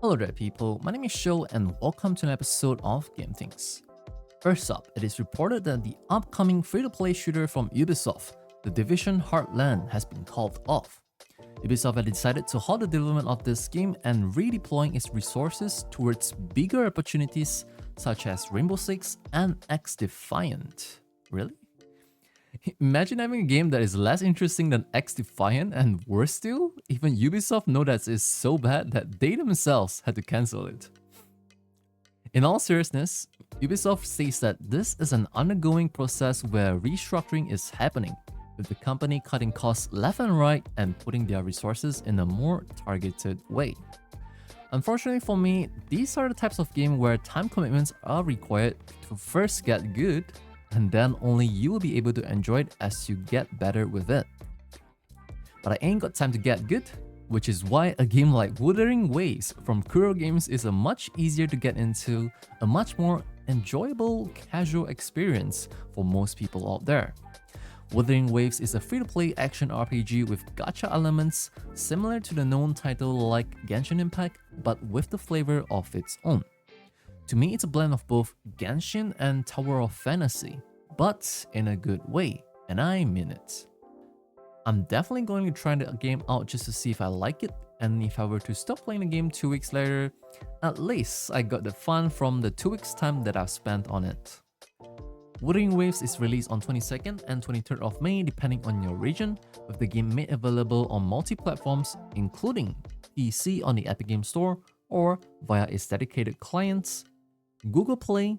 Hello there people, my name is Sho and welcome to an episode of Game Things. First up, it is reported that the upcoming free-to-play shooter from Ubisoft, the Division Heartland, has been called off. Ubisoft had decided to halt the development of this game and redeploying its resources towards bigger opportunities such as Rainbow Six and X-Defiant. Really? Imagine having a game that is less interesting than X-Defiant, and worse still, even Ubisoft know that it's so bad that they themselves had to cancel it. In all seriousness, Ubisoft states that this is an ongoing process where restructuring is happening, with the company cutting costs left and right and putting their resources in a more targeted way. Unfortunately for me, these are the types of game where time commitments are required to first get good, and then only you will be able to enjoy it as you get better with it. But I ain't got time to get good, which is why a game like Wuthering Waves from Kuro Games is a much easier to get into, a much more enjoyable casual experience for most people out there. Wuthering Waves is a free-to-play action RPG with gacha elements similar to the known title like Genshin Impact, but with the flavor of its own. To me, it's a blend of both Genshin and Tower of Fantasy, but in a good way, and I mean it. I'm definitely going to try the game out just to see if I like it, and if I were to stop playing the game 2 weeks later, at least I got the fun from the 2 weeks time that I've spent on it. Wuthering Waves is released on 22nd and 23rd of May depending on your region, with the game made available on multi-platforms including PC on the Epic Games Store or via its dedicated clients, Google Play,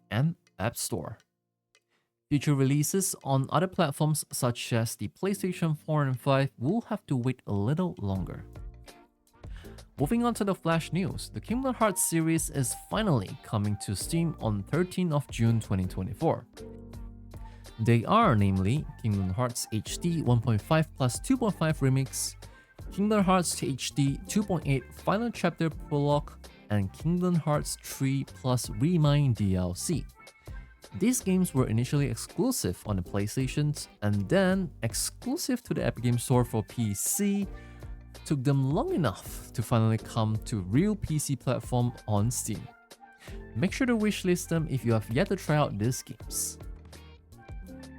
and App Store. Future releases on other platforms such as the PlayStation 4 and 5 will have to wait a little longer. Moving on to the Flash news, the Kingdom Hearts series is finally coming to Steam on 13th of June 2024. They are namely Kingdom Hearts HD 1.5 plus 2.5 Remix, Kingdom Hearts HD 2.8 Final Chapter Prologue, and Kingdom Hearts 3 plus Remind DLC. These games were initially exclusive on the PlayStation and then exclusive to the Epic Games Store for PC. Took them long enough to finally come to real PC platform on Steam. Make sure to wishlist them if you have yet to try out these games.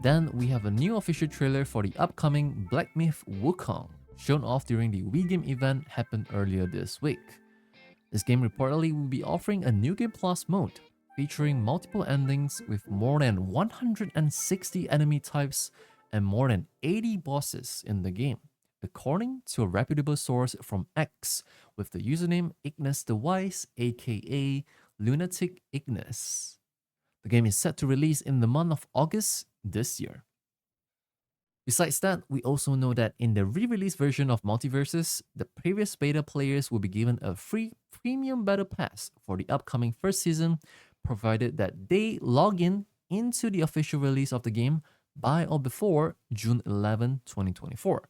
Then we have a new official trailer for the upcoming Black Myth Wukong, shown off during the Wii Game event happened earlier this week. This game reportedly will be offering a New Game Plus mode, featuring multiple endings with more than 160 enemy types and more than 80 bosses in the game, according to a reputable source from X with the username Ignis the Wise, aka Lunatic Ignis. The game is set to release in the month of August this year. Besides that, we also know that in the re-release version of Multiverses, the previous beta players will be given a free premium battle pass for the upcoming first season, provided that they log in into the official release of the game by or before June 11, 2024.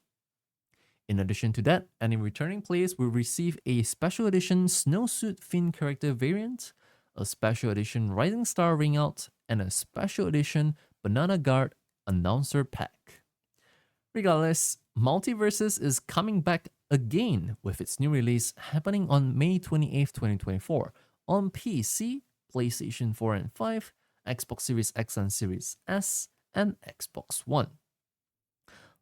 In addition to that, any returning players will receive a special edition Snowsuit Finn character variant, a special edition Rising Star ring out, and a special edition Banana Guard announcer pack. Regardless, Multiverses is coming back again with its new release happening on May 28, 2024 on PC, PlayStation 4 and 5, Xbox Series X and Series S, and Xbox One.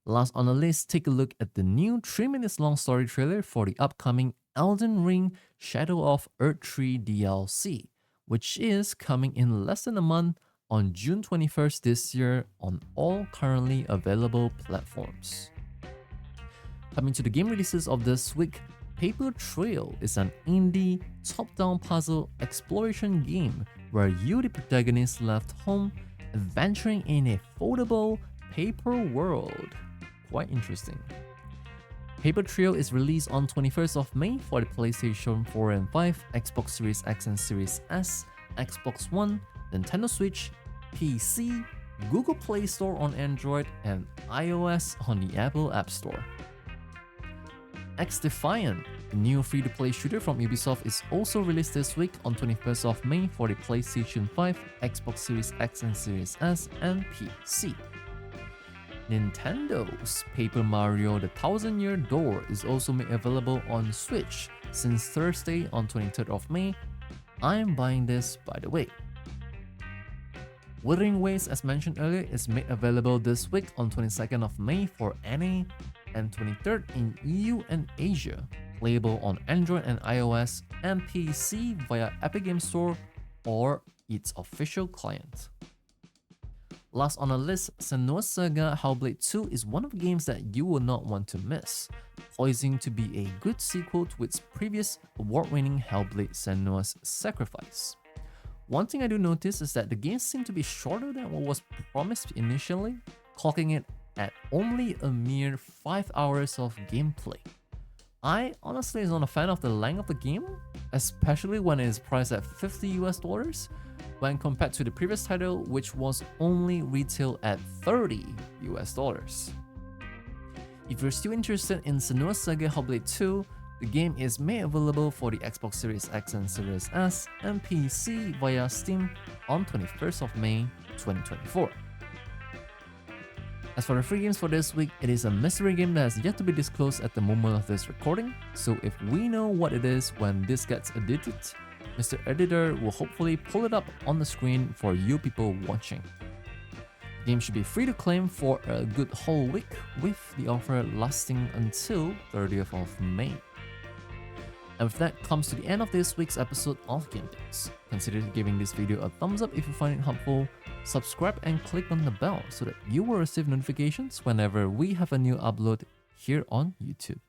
Last on the list, take a look at the new 3 minutes long story trailer for the upcoming Elden Ring Shadow of Erdtree DLC, which is coming in less than a month on June 21st this year on all currently available platforms. Coming to the game releases of this week, Paper Trail is an indie top-down puzzle exploration game where you, the protagonist, left home adventuring in a foldable paper world. Quite interesting. Paper Trail is released on 21st of May for the PlayStation 4 and 5, Xbox Series X and Series S, Xbox One, Nintendo Switch, PC, Google Play Store on Android, and iOS on the Apple App Store. X-Defiant, the new free-to-play shooter from Ubisoft, is also released this week on 21st of May for the PlayStation 5, Xbox Series X and Series S, and PC. Nintendo's Paper Mario The Thousand Year Door is also made available on Switch since Thursday on 23rd of May. I'm buying this by the way. Wuthering Waves, as mentioned earlier, is made available this week on 22nd of May for NA and 23rd in EU and Asia, playable on Android and iOS and PC via Epic Games Store or its official client. Last on the list, Senua's Saga Hellblade 2 is one of the games that you will not want to miss, poising to be a good sequel to its previous award-winning Hellblade Senua's Sacrifice. One thing I do notice is that the game seemed to be shorter than what was promised initially, clocking it at only a mere 5 hours of gameplay. I honestly am not a fan of the length of the game, especially when it is priced at $50 when compared to the previous title, which was only retailed at $30. If you're still interested in Senua's Saga Hellblade 2, the game is made available for the Xbox Series X and Series S and PC via Steam on 21st of May 2024. As for the free games for this week, it is a mystery game that has yet to be disclosed at the moment of this recording, so if we know what it is when this gets edited, Mr. Editor will hopefully pull it up on the screen for you people watching. The game should be free to claim for a good whole week, with the offer lasting until 30th of May. And with that comes to the end of this week's episode of Game Things. Consider giving this video a thumbs up if you find it helpful, subscribe and click on the bell so that you will receive notifications whenever we have a new upload here on YouTube.